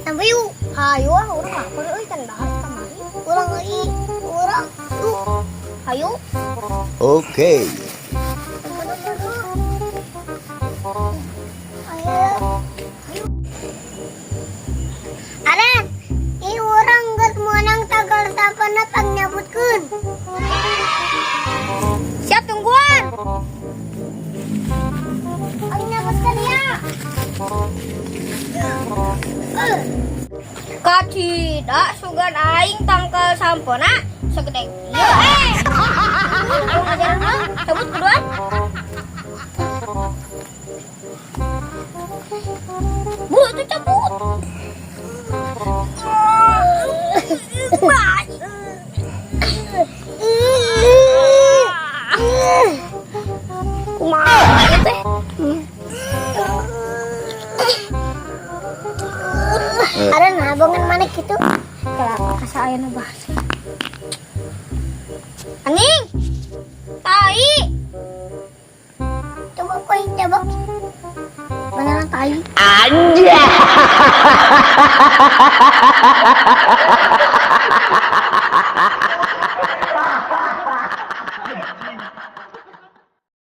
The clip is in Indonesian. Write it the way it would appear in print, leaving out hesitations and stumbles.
tambah yuk. Hayo orang lapar euy can dahar kamari. Urang euy. Urang. Yuk. Hayo. Oke. Aden, ini orang geus meunang tanggal sapana pang nyabutkeun. Siap tungguan. Pang nyabutkeun ya. Kacida sugan aing tangkal sampona segede ieu ajaran mah cabut keduan. Bu itu cabut. Kumaha teh? Ada nabongan mana gitu? Kelapa kasa ayeuna bahasa. Aning. Tai. Coba poin coba. Beneran tai. Anjay.